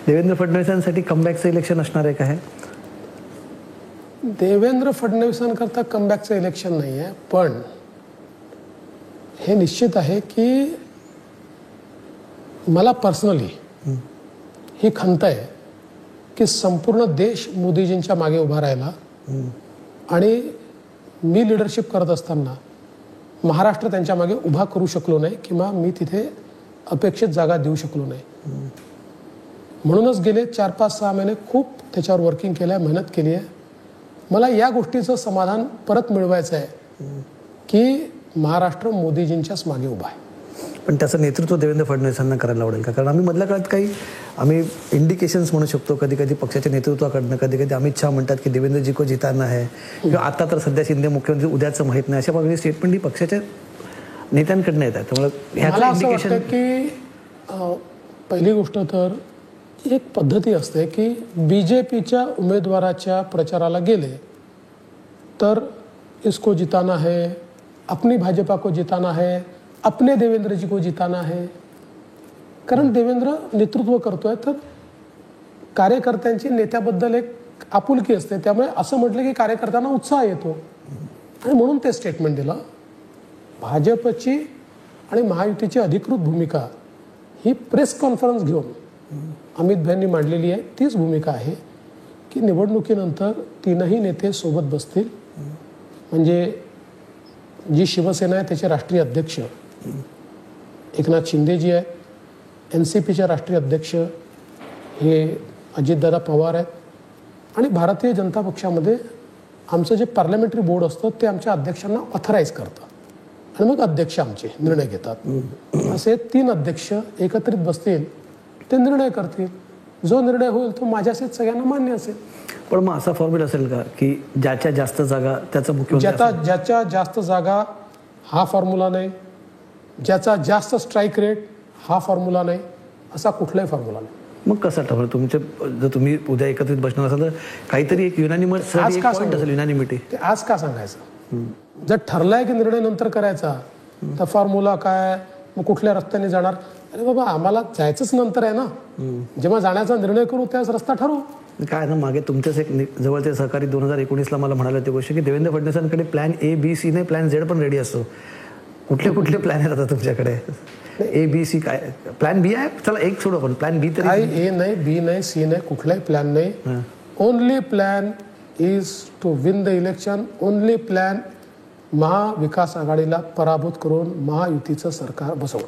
Devendra फडणवीसांसाठी कमबॅकचं election असणार आहे का हे? देवेंद्र फडणवीसांकरता कमबॅकचं इलेक्शन नाही आहे, पण हे निश्चित आहे की मला पर्सनली ही खंत आहे की संपूर्ण देश मोदीजींच्या मागे उभा राहिला आणि मी लिडरशिप करत असताना महाराष्ट्र त्यांच्या मागे उभा करू शकलो नाही किंवा मी तिथे अपेक्षित जागा देऊ शकलो नाही. म्हणूनच गेले 4-5-6 महिने खूप त्याच्यावर वर्किंग केलं आहे, मेहनत केली आहे. मला या गोष्टीचं समाधान परत मिळवायचं आहे की महाराष्ट्र मोदीजींच्याच मागे उभा आहे. पण त्याचं नेतृत्व देवेंद्र फडणवीसांना करायला आवडेल का? कारण आम्ही मधल्या काळात काही आम्ही इंडिकेशन्स म्हणू शकतो, कधी कधी पक्षाच्या नेतृत्वाकडनं, कधी कधी अमित शहा म्हणतात की देवेंद्रजी को जिताना आहे, किंवा आता तर सध्या शिंदे मुख्यमंत्री उद्याचं माहीत नाही, अशा प्रकारची स्टेटमेंट ही पक्षाच्या नेत्यांकडनं येतात. त्यामुळे मला असं वाटतं की पहिली गोष्ट तर एक पद्धती असते की BJPच्या उमेदवाराच्या प्रचाराला गेले तर इसको जिताना है, अपनी भाजपा को जिताना है, अपने देवेंद्र जी को जिताना है. कारण देवेंद्र नेतृत्व करतोय तर कार्यकर्त्यांची नेत्याबद्दल एक आपुलकी असते, त्यामुळे असं म्हटलं की कार्यकर्त्यांना उत्साह येतो आणि म्हणून ते स्टेटमेंट दिलं. भाजपची आणि महायुतीची अधिकृत भूमिका ही प्रेस कॉन्फरन्स घेऊन अमित भाईंनी मांडलेली आहे. तीच भूमिका आहे की निवडणुकीनंतर तीनही नेते सोबत बसतील. म्हणजे जी शिवसेना आहे त्याचे राष्ट्रीय अध्यक्ष एकनाथ शिंदेजी आहेत, NCPचे राष्ट्रीय अध्यक्ष हे अजितदादा पवार आहेत आणि भारतीय जनता पक्षामध्ये आमचं जे पार्लमेंटरी बोर्ड असतं ते आमच्या अध्यक्षांना ऑथराईज करतं आणि मग अध्यक्ष आमचे निर्णय घेतात. असे 3 अध्यक्ष एकत्रित बसतील, ते निर्णय करतील. जो निर्णय होईल तो माझ्यासहित सगळ्यांना मान्य असेल. पण मग असा फॉर्म्युला असेल का की ज्याच्या जास्त जागा त्याचा मुख्यमंत्री, ज्याच्या जास्त जागा हा फॉर्म्युला नाही, ज्याचा जास्त स्ट्राईक रेट हा फॉर्म्युला नाही, असा कुठलाही फॉर्म्युला नाही. मग कसं ठरवलं तुमचे? जर तुम्ही उद्या एकत्रित बसणार असाल तर काहीतरी एक युनानिमस असेल, युनानिमिटी. ते आज का सांगायचं? जर ठरलाय की निर्णय नंतर करायचा तर फॉर्म्युला काय, मग कुठल्या रस्त्याने जाणार? अरे बाबा, आम्हाला जायचंच नंतर आहे ना. जेव्हा जाण्याचा निर्णय करू त्याच रस्ता ठरवू. काय ना, मागे तुमचेच एक जवळचे सहकारी 2019ला मला म्हणाले ते गोष्ट की देवेंद्र फडणवीसांकडे प्लॅन A-B-C नाही, प्लॅन Z पण रेडी असतो. कुठले कुठले प्लॅन आहेत आता तुमच्याकडे? A-B-C काय प्लॅन बी आहे? चला एक सोडू आपण, प्लॅन बी. तर A नाही, B नाही, C नाही, कुठलाही प्लॅन नाही. Only plan is to win the election. Only plan महाविकास आघाडीला पराभूत करून महायुतीचं सरकार बसवणं.